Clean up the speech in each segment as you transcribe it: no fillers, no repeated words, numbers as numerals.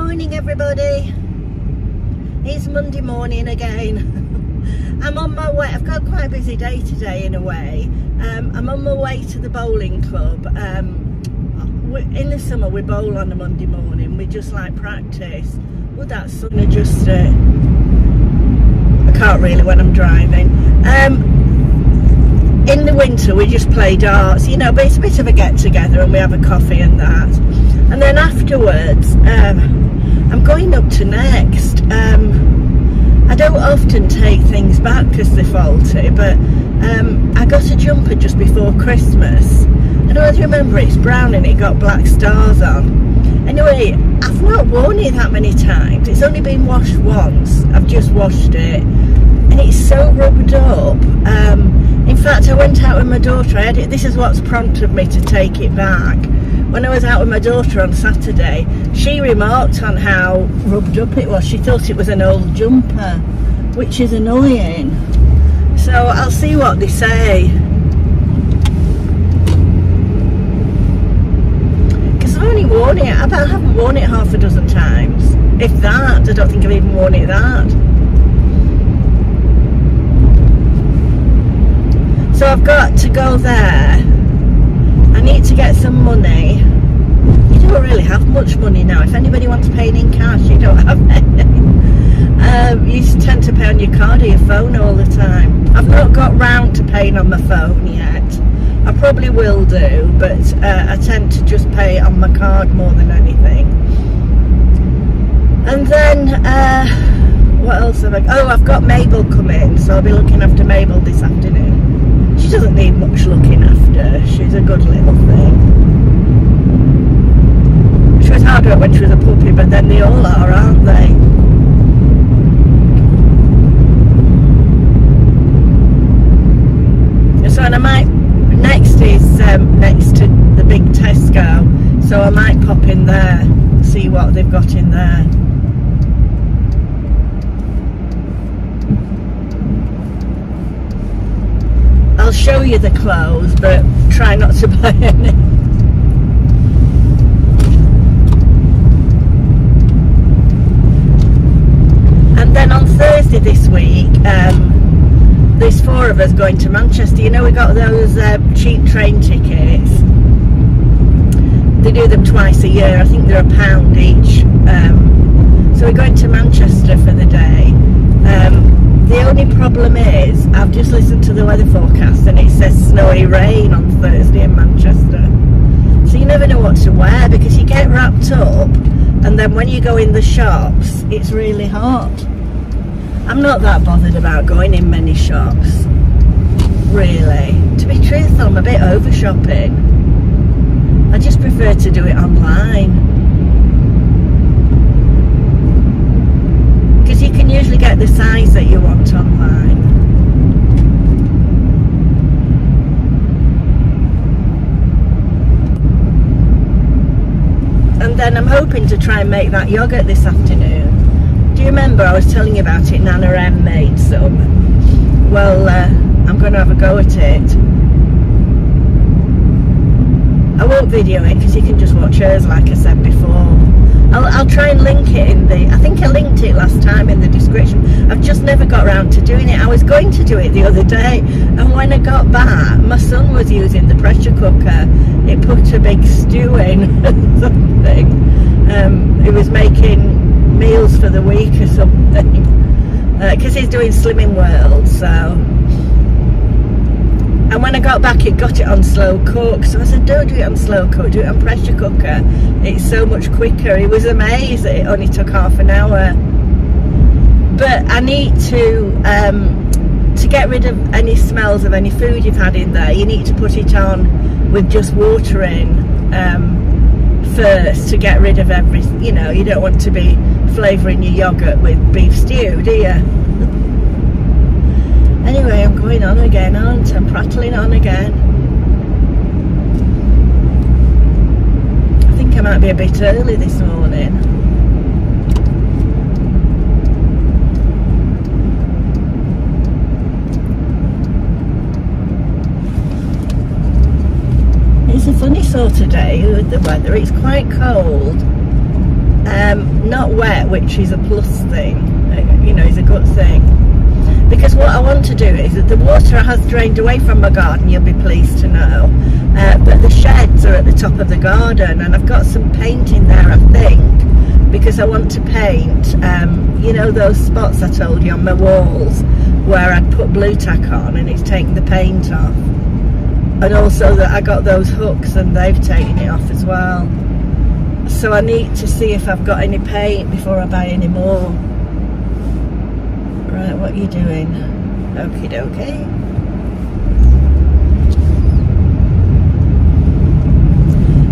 morning, everybody. It's Monday morning again. I'm on my way. I've got quite a busy day today in a way. I'm on my way to the bowling club. In the summer we bowl on a Monday morning. We just like practice. Well, that sun adjust it. I can't really when I'm driving. In the winter we just play darts, you know, but it's a bit of a get together and we have a coffee and that. And then afterwards I'm going up to Next. I don't often take things back because they're faulty, but I got a jumper just before Christmas. I don't know if you remember, it's brown and it got black stars on. Anyway, I've not worn it that many times. It's only been washed once. I've just washed it and it's so rubbed up. In fact, I went out with my daughter. This is what's prompted me to take it back. When I was out with my daughter on Saturday, she remarked on how rubbed up it was. She thought it was an old jumper, which is annoying. So I'll see what they say. Because I've only worn it, I haven't worn it half a dozen times. If that, I don't think I've even worn it that. So I've got to go there. I need to get some money. You don't really have much money now. If anybody wants paying in cash, you don't have any. You tend to pay on your card or your phone all the time. I've not got round to paying on my phone yet. I probably will do, but I tend to just pay on my card more than anything. And then, what else have I got? Oh, I've got Mabel coming, so I'll be looking after Mabel this afternoon. She doesn't need much looking after. She's a good little thing. She was hard work when she was a puppy, but then they all are, aren't they? So, and I might, next is next to the big Tesco, so I might pop in there, see what they've got in there. I'll show you the clothes, but try not to buy any. And then on Thursday this week, there's 4 of us going to Manchester. You know, we got those cheap train tickets. They do them twice a year. I think they're £1 each. So we're going to Manchester for the day. The only problem is, I've just listened to the weather forecast and it says snowy rain on Thursday in Manchester. So you never know what to wear because you get wrapped up and then when you go in the shops, it's really hot. I'm not that bothered about going in many shops, really. To be truthful, I'm a bit over shopping. I just prefer to do it online. You can usually get the size that you want online. And then I'm hoping to try and make that yoghurt this afternoon. Do you remember I was telling you about it? Nana M made some. Well, I'm going to have a go at it. I won't video it because you can just watch hers like I said before. I'll try and link it in the, I think I linked it last time in the description. I've just never got around to doing it. I was going to do it the other day and when I got back my son was using the pressure cooker. It put a big stew in or something. He was making meals for the week or something because he's doing Slimming World, so. And when I got back it got it on slow cook, so I said don't do it on slow cook, do it on pressure cooker, it's so much quicker. He was amazed that it only took half an hour. But I need to get rid of any smells of any food you've had in there, you need to put it on with just water in first to get rid of everything. You know, you don't want to be flavouring your yoghurt with beef stew, do you? Anyway, I'm going on again, aren't I? I'm prattling on again. I think I might be a bit early this morning. It's a funny sort of day with the weather. It's quite cold. not wet, which is a plus thing, you know, is a good thing. Because what I want to do is that the water has drained away from my garden, you'll be pleased to know, but the sheds are at the top of the garden, and I've got some paint in there, I think, because I want to paint, you know, those spots I told you on my walls where I'd put blue tack on and it's taken the paint off. And also that I got those hooks and they've taken it off as well. So I need to see if I've got any paint before I buy any more. Right, what are you doing? Okie dokie.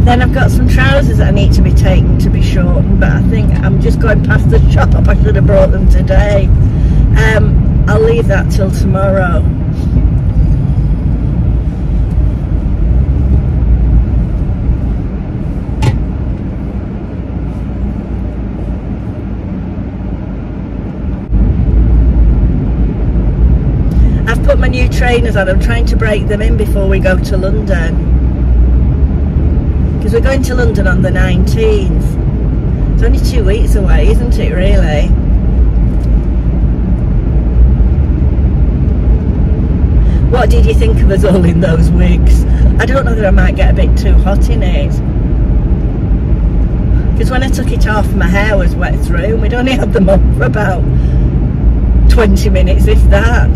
Then I've got some trousers that I need to be taken to be shortened, but I think I'm just going past the shop. I should have brought them today. I'll leave that till tomorrow. I've put my new trainers on. I'm trying to break them in before we go to London. Because we're going to London on the 19th. It's only 2 weeks away, isn't it, really? What did you think of us all in those wigs? I don't know that I might get a bit too hot in it. Because when I took it off, my hair was wet through. We'd only had them on for about 20 minutes, if that.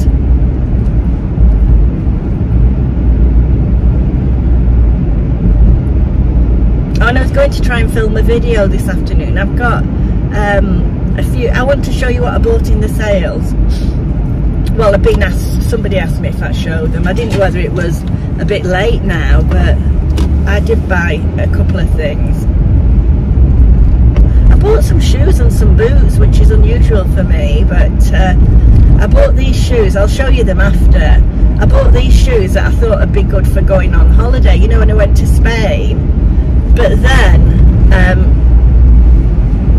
And I was going to try and film a video this afternoon. I've got a few. I want to show you what I bought in the sales. Well, I've been asked, somebody asked me if I showed them. I didn't know whether it was a bit late now, but I did buy a couple of things. I bought some shoes and some boots, which is unusual for me, but I bought these shoes. I'll show you them after. I bought these shoes that I thought would be good for going on holiday, you know, when I went to Spain. But then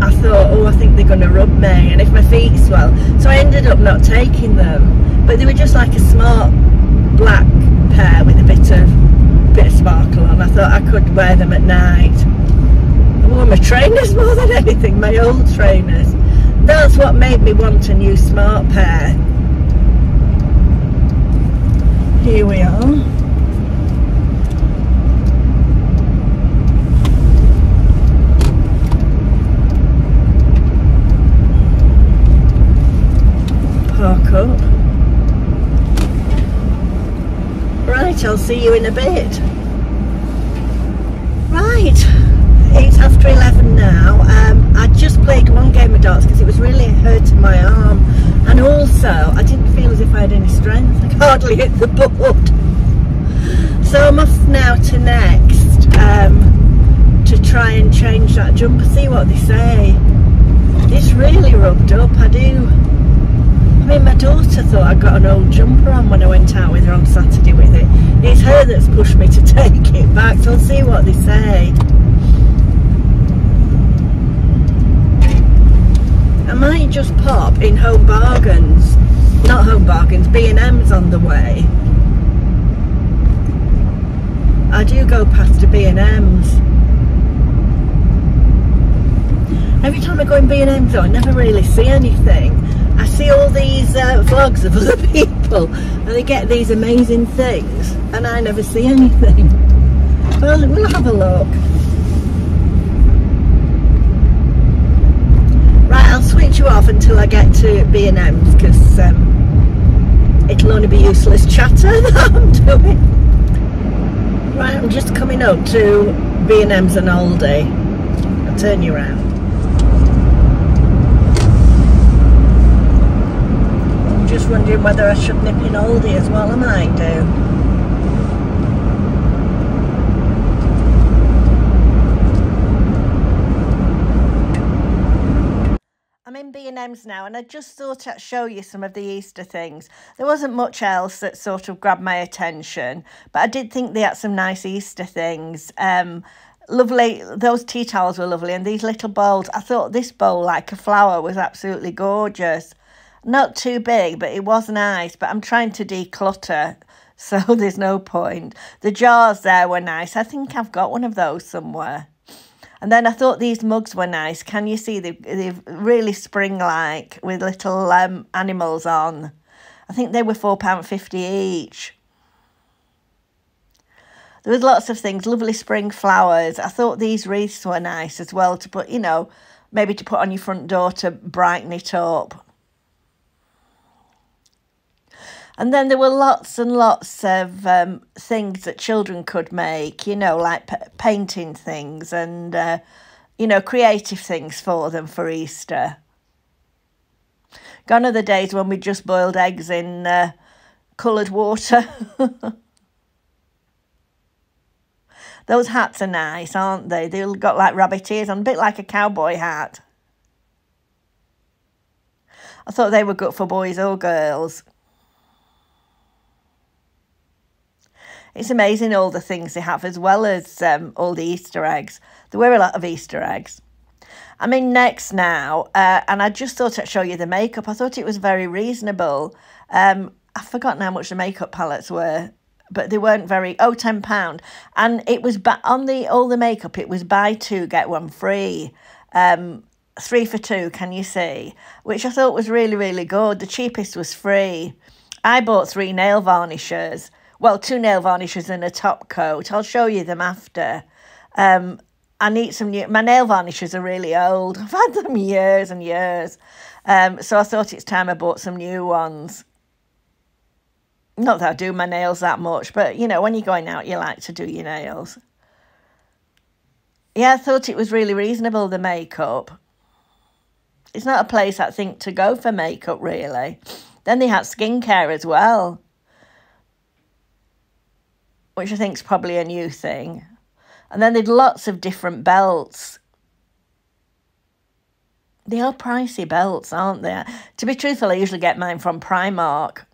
I thought, oh, I think they're going to rub me, and if my feet swell, so I ended up not taking them. But they were just like a smart black pair with a bit of sparkle on. I thought I could wear them at night. I wore my trainers more than anything, my old trainers. That's what made me want a new smart pair. Here we are. Park up. Right, I'll see you in a bit. Right, it's after 11 now. I just played one game of darts because it was really hurting my arm, and also I didn't feel as if I had any strength. I could hardly hit the board. So I'm off now to Next to try and change that jumper, see what they say. It's really rubbed up, I do. I mean, my daughter thought I got an old jumper on when I went out with her on Saturday with it. It's her that's pushed me to take it back, so I'll see what they say. I might just pop in Home Bargains. Not Home Bargains, B&Ms on the way. I do go past a B&Ms. Every time I go in B&Ms though, I never really see anything. I see all these vlogs of other people and they get these amazing things and I never see anything. Well, we'll have a look. Right, I'll switch you off until I get to B&Ms because it'll only be useless chatter that I'm doing. Right, I'm just coming up to B&Ms and Aldi. I'll turn you around. Just wondering whether I should nip in Aldi as well. I might do. I'm in B&Ms now and I just thought I'd show you some of the Easter things. There wasn't much else that sort of grabbed my attention, but I did think they had some nice Easter things. Lovely, those tea towels were lovely, and these little bowls. I thought this bowl, like a flower, was absolutely gorgeous. Not too big, but it was nice, but I'm trying to declutter, so there's no point. The jars there were nice. I think I've got one of those somewhere. And then I thought these mugs were nice. Can you see they're really spring-like with little animals on. I think they were £4.50 each. There was lots of things, lovely spring flowers. I thought these wreaths were nice as well to put, you know, maybe to put on your front door to brighten it up. And then there were lots and lots of things that children could make, you know, like painting things and, you know, creative things for them for Easter. Gone are the days when we just boiled eggs in coloured water. Those hats are nice, aren't they? They've got like rabbit ears on, a bit like a cowboy hat. I thought they were good for boys or girls. It's amazing all the things they have, as well as all the Easter eggs. There were a lot of Easter eggs. I'm in Next now, and I just thought I'd show you the makeup. I thought it was very reasonable. I've forgotten how much the makeup palettes were, but they weren't very... Oh, £10. And it was on all the makeup, it was buy two, get one free. 3 for 2, can you see? Which I thought was really, really good. The cheapest was free. I bought 3 nail varnishers. Well, 2 nail varnishers and a top coat. I'll show you them after. I need some new... My nail varnishers are really old. I've had them years and years. So I thought it's time I bought some new ones. Not that I do my nails that much, but, you know, when you're going out, you like to do your nails. Yeah, I thought it was really reasonable, the makeup. It's not a place, I think, to go for makeup, really. Then they had skincare as well, which I think is probably a new thing. And then they had lots of different belts. They are pricey belts, aren't they? To be truthful, I usually get mine from Primark.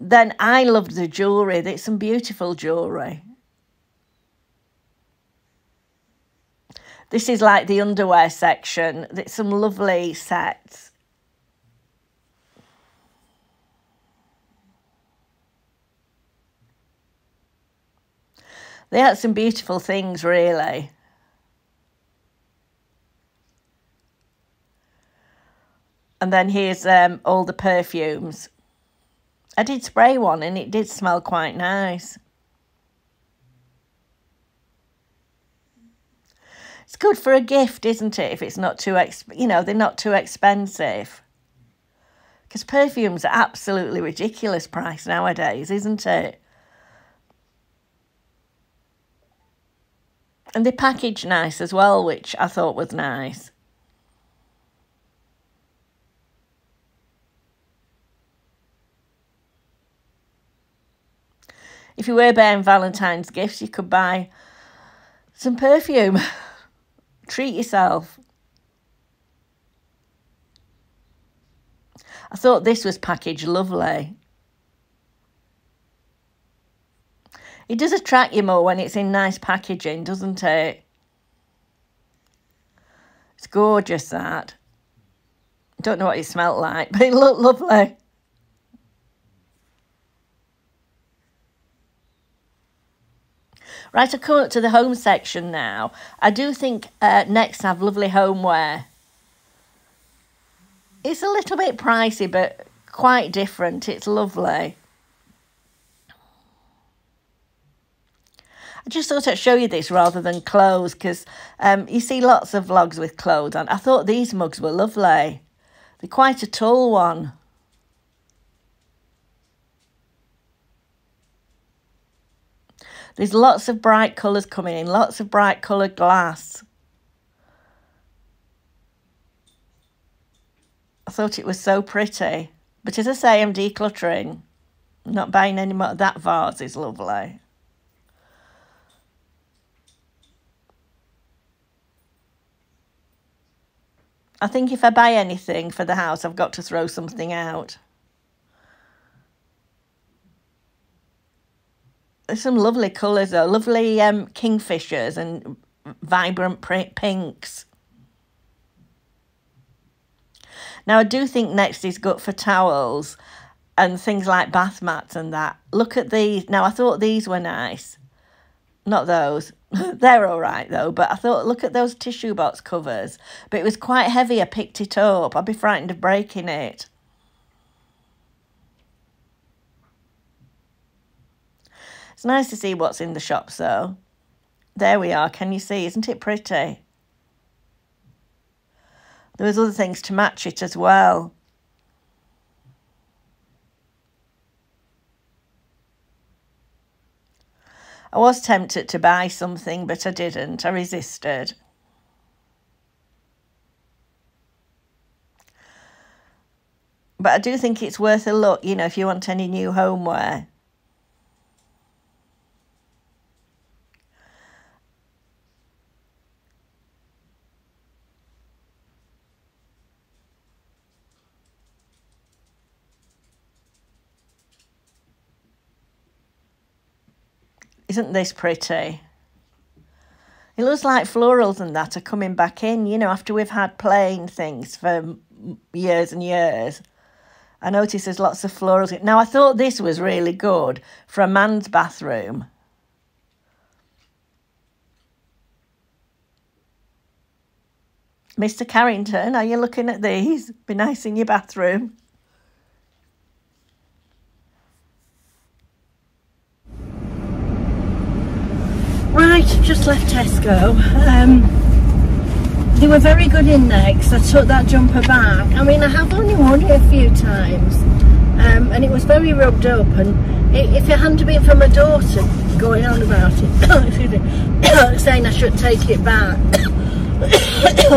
Then I loved the jewellery. There's some beautiful jewellery. This is like the underwear section. There's some lovely sets. They had some beautiful things, really. And then here's all the perfumes. I did spray one and it did smell quite nice. It's good for a gift, isn't it? If it's not too, you know, they're not too expensive. Because perfumes are absolutely ridiculous price nowadays, isn't it? And they package nice as well, which I thought was nice. If you were buying Valentine's gifts, you could buy some perfume. Treat yourself. I thought this was packaged lovely. It does attract you more when it's in nice packaging, doesn't it? It's gorgeous, that. Don't know what it smelled like, but it looked lovely. Right, I'll come up to the home section now. I do think Next have lovely homeware. It's a little bit pricey, but quite different. It's lovely. I just thought I'd show you this rather than clothes, because you see lots of vlogs with clothes on. I thought these mugs were lovely. They're quite a tall one. There's lots of bright colours coming in, lots of bright coloured glass. I thought it was so pretty. But as I say, I'm decluttering. I'm not buying any more. That vase is lovely. I think if I buy anything for the house, I've got to throw something out. There's some lovely colours though, lovely kingfishers and vibrant pinks. Now I do think Next is good for towels and things like bath mats and that. Look at these. Now I thought these were nice. Not those. They're all right though, but I thought, look at those tissue box covers. But it was quite heavy. I picked it up. I'd be frightened of breaking it. It's nice to see what's in the shops though. There we are. Can you see? Isn't it pretty? There was other things to match it as well. I was tempted to buy something, but I didn't. I resisted. But I do think it's worth a look, you know, if you want any new homeware. Isn't this pretty? It looks like florals and that are coming back in, you know, after we've had plain things for years and years. I noticed there's lots of florals. Now, I thought this was really good for a man's bathroom. Mr. Carrington, are you looking at these? Be nice in your bathroom. Right, just left Tesco. They were very good in Next. I took that jumper back. I mean, I have only worn it a few times, and it was very rubbed up. And if it hadn't been for my daughter going on about it, saying I should take it back,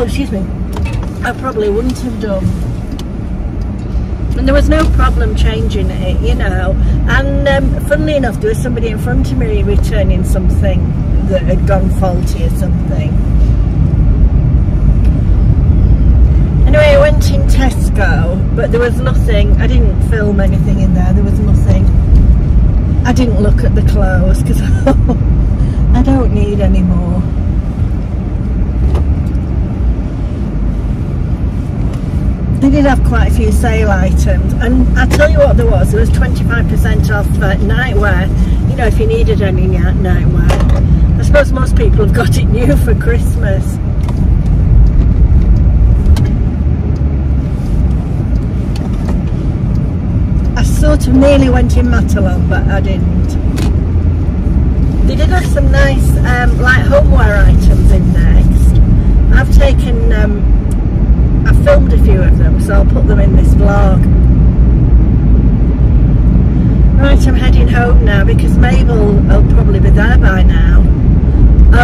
excuse me, I probably wouldn't have done. And there was no problem changing it, you know. And funnily enough, there was somebody in front of me returning something that had gone faulty or something. Anyway, I went in Tesco, but there was nothing. I didn't film anything in there. There was nothing. I didn't look at the clothes because I don't need any more. They did have quite a few sale items, and I'll tell you what there was 25% off nightwear, you know, if you needed any nightwear. I suppose most people have got it new for Christmas. I sort of nearly went in Matalan, but I didn't. They did have some nice like homeware items in Next. I've taken I filmed a few of them, so I'll put them in this vlog. Right, I'm heading home now because Mabel will probably be there by now.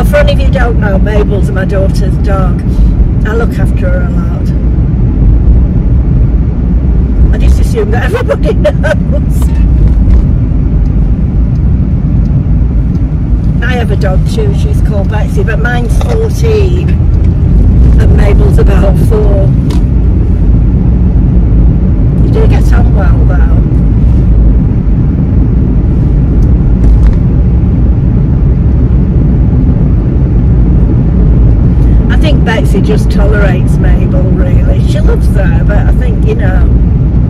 For any of you who don't know, Mabel's my daughter's dog. I look after her a lot. I just assume that everybody knows. I have a dog too, she's called Betsy, but mine's 14. And Mabel's about 4. You do get on well though. I think Betsy just tolerates Mabel really. She loves her, but I think, you know,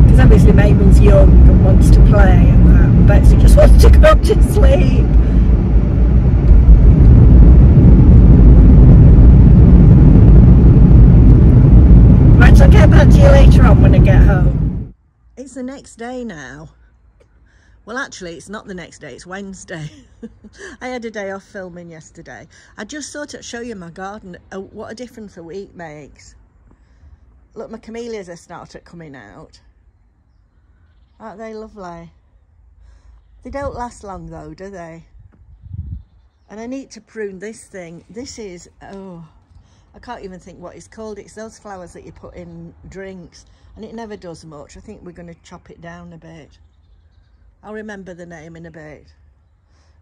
because obviously Mabel's young and wants to play and that, and Betsy just wants to go to sleep. I'll get back to you later on when I get home. It's the next day now. Well, actually, it's not the next day, it's Wednesday. I had a day off filming yesterday. I just thought I'd show you my garden, what a difference a week makes. Look, my camellias have started coming out. Aren't they lovely? They don't last long though, do they? And I need to prune this thing. This is, oh, I can't even think what it's called. It's those flowers that you put in drinks, and it never does much. I think we're going to chop it down a bit. I'll remember the name in a bit.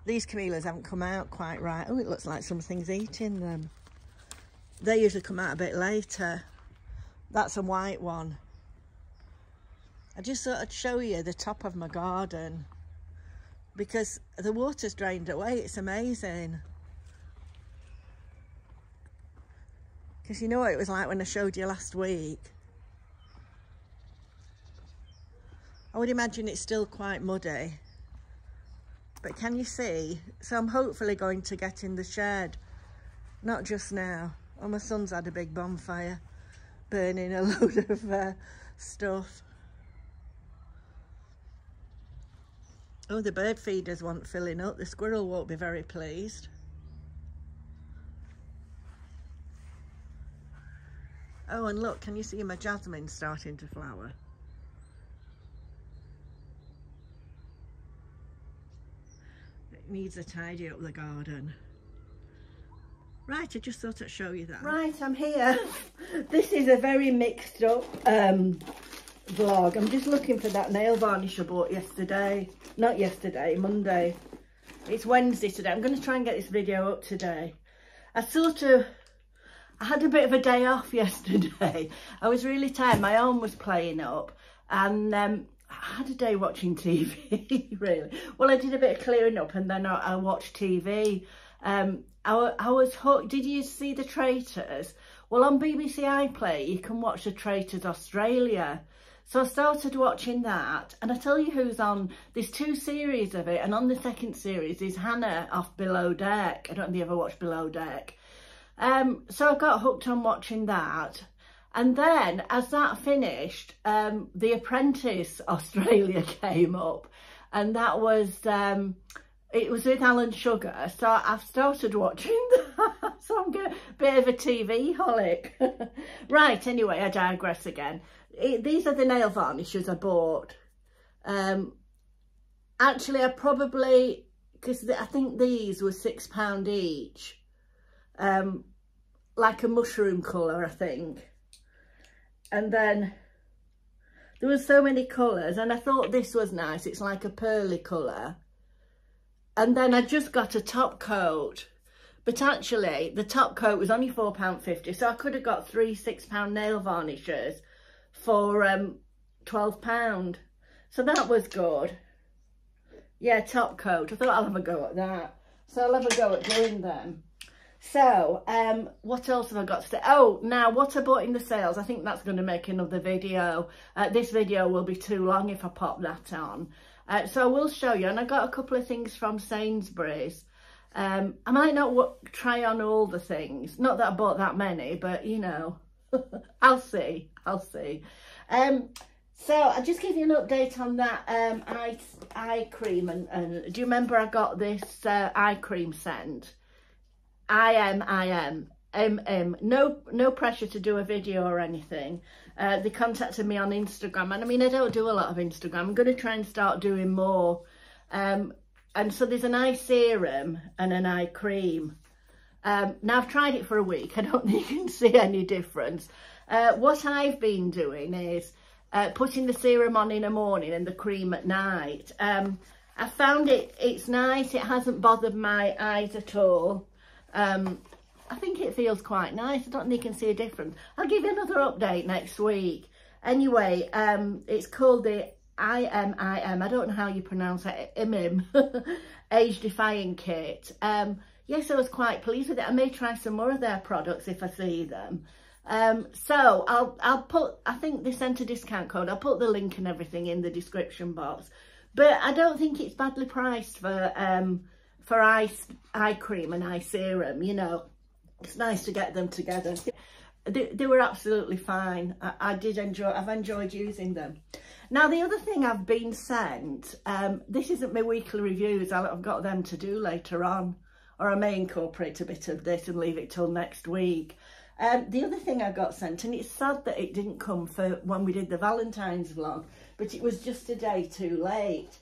These camellias haven't come out quite right. Oh, it looks like something's eating them. They usually come out a bit later. That's a white one. I just thought I'd show you the top of my garden because the water's drained away. It's amazing. Because you know what it was like when I showed you last week. I would imagine it's still quite muddy. But can you see? So I'm hopefully going to get in the shed. Not just now. Oh, my son's had a big bonfire, burning a load of stuff. Oh, the bird feeders want filling up. The squirrel won't be very pleased. Oh, and look, can you see my jasmine starting to flower? It needs a tidy up the garden. Right, I just thought I'd show you that. Right, I'm here. This is a very mixed up vlog. I'm just looking for that nail varnish I bought yesterday. Not yesterday, Monday. It's Wednesday today. I'm going to try and get this video up today. I had a bit of a day off yesterday. I was really tired. My arm was playing up, and I had a day watching TV, really. Well, I did a bit of clearing up, and then I watched TV. I was hooked. Did you see The Traitors? Well, on BBC iPlayer, you can watch The Traitors Australia. So I started watching that, and I tell you who's on. There's 2 series of it, and on the second series is Hannah off Below Deck. I don't know if you ever watched Below Deck. So I got hooked on watching that. And then as that finished, The Apprentice Australia came up, and that was, it was with Alan Sugar. So I've started watching that. So I'm a bit of a TV holic. Right, anyway, I digress again. These are the nail varnishes I bought. Actually, I probably, because I think these were £6 each. Like a mushroom colour, I think. And then there were so many colours, and I thought this was nice. It's like a pearly colour. And then I just got a top coat, but actually the top coat was only £4.50, so I could have got 3 £6 nail varnishes for £12. So that was good. Yeah, top coat. I thought I'll have a go at that. So I'll have a go at doing them. So, what else have I got to say? Oh, now what I bought in the sales, I think that's going to make another video. This video will be too long if I pop that on. So I will show you, and I got a couple of things from Sainsbury's. I might not try on all the things. Not that I bought that many, but you know, I'll see. So I'll just give you an update on that eye cream. And do you remember I got this eye cream scent? IMIM. No pressure to do a video or anything. They contacted me on Instagram, and I mean, I don't do a lot of Instagram. I'm going to try and start doing more. And so there's an eye serum and an eye cream. Now I've tried it for a week. I don't think you can see any difference. What I've been doing is putting the serum on in the morning and the cream at night. I found it's nice. It hasn't bothered my eyes at all. I think it feels quite nice. I don't think you can see a difference. I'll give you another update next week. Anyway, it's called the IMIM. I don't know how you pronounce it. IMIM. Age Defying Kit. Yes, I was quite pleased with it. I may try some more of their products if I see them. So I'll put, I think they sent a discount code. I'll put the link and everything in the description box. But I don't think it's badly priced for eye cream and eye serum. You know, it's nice to get them together. They were absolutely fine. I've enjoyed using them. Now, the other thing I've been sent, this isn't my weekly reviews. I've got them to do later on, or I may incorporate a bit of this and leave it till next week. The other thing I got sent, and it's sad that it didn't come for when we did the Valentines vlog, but it was just a day too late.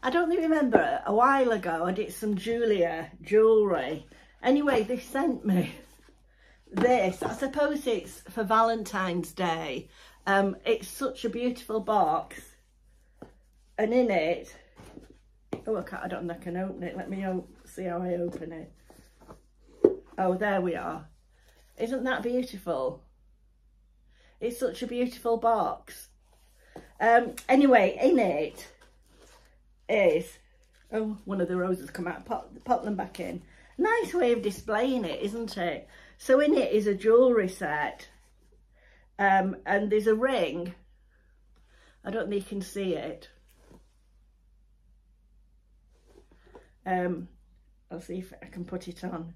I don't remember, a while ago I did some Jeulia jewellery. Anyway, they sent me this. I suppose it's for Valentine's Day. It's such a beautiful box, and in it, oh, I don't know if I can open it. Let me see how I open it. Oh, there we are. Isn't that beautiful? It's such a beautiful box. Anyway, in it is, oh, one of the roses come out, pop them back in. Nice way of displaying it, isn't it? So in it is a jewellery set, and there's a ring. I don't think you can see it. I'll see if I can put it on.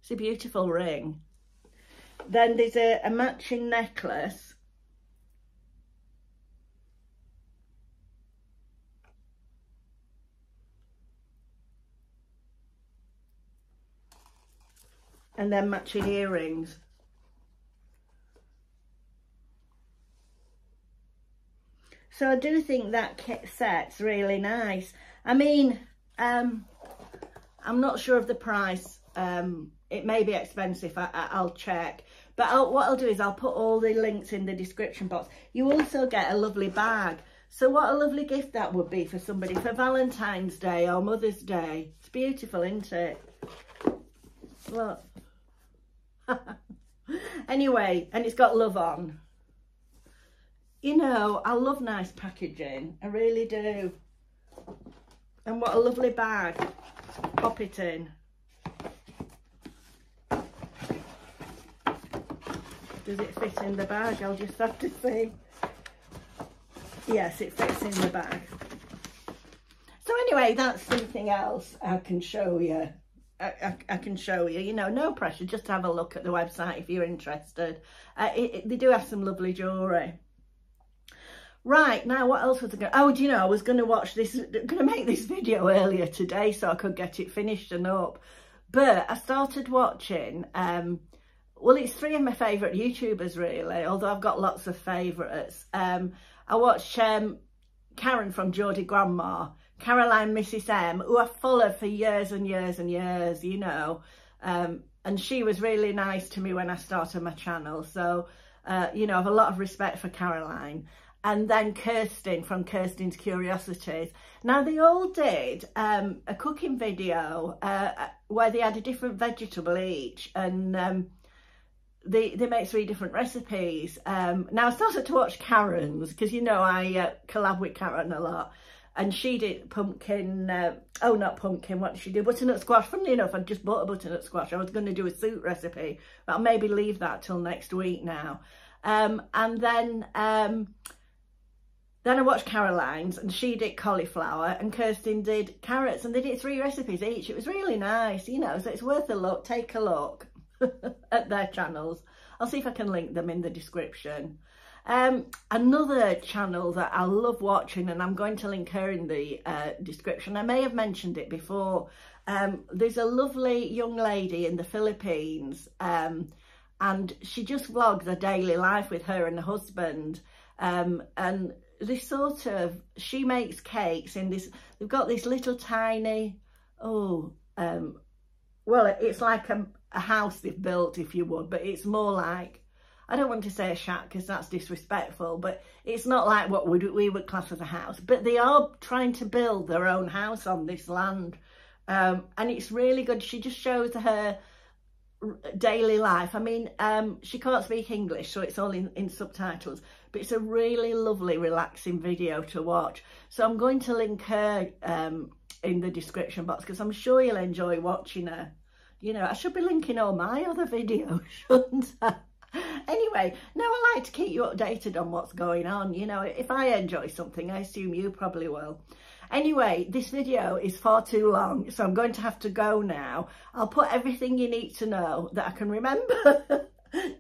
It's a beautiful ring. Then there's a matching necklace. And then matching earrings. So I do think that kit set's really nice. I mean, I'm not sure of the price. It may be expensive, I'll check. But what I'll do is I'll put all the links in the description box. You also get a lovely bag. So what a lovely gift that would be for somebody for Valentine's Day or Mother's Day. It's beautiful, isn't it? Look. Anyway, and it's got love on. You know, I love nice packaging. I really do. And what a lovely bag. Pop it in. Does it fit in the bag? I'll just have to see. Yes, it fits in the bag. So anyway, that's something else I can show you. I can show you, you know, no pressure, just have a look at the website if you're interested. They do have some lovely jewellery. Right, now what else was I going to... Oh, do you know, I was going to watch this, going to make this video earlier today so I could get it finished and up. But I started watching, well, it's 3 of my favourite YouTubers really, although I've got lots of favourites. I watched Karen from Geordie Grandma, Caroline Mrs M, who I've followed for years and years and years, you know, and she was really nice to me when I started my channel. So, you know, I have a lot of respect for Caroline. And then Kirsten from Kirsten's Curiosities. Now, they all did a cooking video where they had a different vegetable each, and they make 3 different recipes. Now, I started to watch Karen's because, you know, I collab with Karen a lot. And she did pumpkin, oh, not pumpkin, what did she do? Butternut squash. Funnily enough, I just bought a butternut squash. I was going to do a soup recipe, but I'll maybe leave that till next week now. And then I watched Caroline's, and she did cauliflower, and Kirsten did carrots, and they did 3 recipes each. It was really nice, you know, so it's worth a look. Take a look at their channels. I'll see if I can link them in the description. Another channel that I love watching, and I'm going to link her in the description. I may have mentioned it before. There's a lovely young lady in the Philippines, and she just vlogs her daily life with her and her husband. And this sort of, she makes cakes in this, they've got this little tiny, well, it's like a house they've built, if you would, but it's more like, I don't want to say a shack because that's disrespectful, but it's not like what we would class as a house. But they are trying to build their own house on this land. And it's really good. She just shows her daily life. I mean, she can't speak English, so it's all in subtitles. But it's a really lovely, relaxing video to watch. So I'm going to link her in the description box because I'm sure you'll enjoy watching her. You know, I should be linking all my other videos, shouldn't I? Anyway, now I like to keep you updated on what's going on. You know, if I enjoy something, I assume you probably will. Anyway, this video is far too long, so I'm going to have to go now. I'll put everything you need to know that I can remember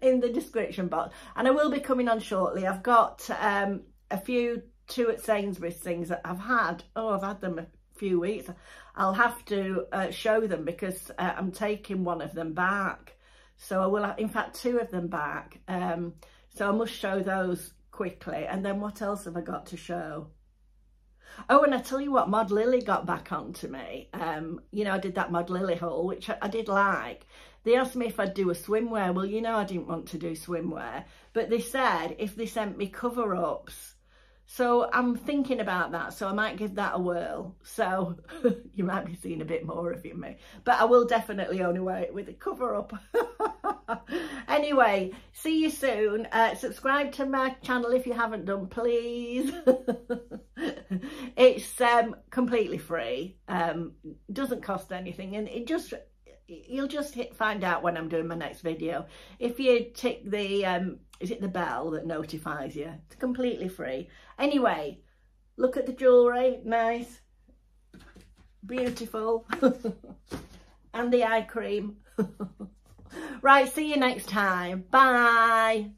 in the description box. And I will be coming on shortly. I've got a few 2 at Sainsbury's things that I've had. Oh, I've had them a few weeks. I'll have to show them because I'm taking one of them back. So I will have, in fact, 2 of them back. So I must show those quickly. And then what else have I got to show? Oh, and I tell you what, Mod Lily got back onto me. You know, I did that Mod Lily haul, which I did like. They asked me if I'd do a swimwear. Well, you know, I didn't want to do swimwear. But they said if they sent me cover-ups. So I'm thinking about that, so I might give that a whirl. So you might be seeing a bit more of me, but I will definitely only wear it with a cover up. Anyway, see you soon. Subscribe to my channel if you haven't done, please. It's completely free, doesn't cost anything, and you'll just find out when I'm doing my next video. If you tick the is it the bell that notifies you? It's completely free. Anyway, Look at the jewellery, nice, beautiful. And the eye cream. Right, see you next time. Bye.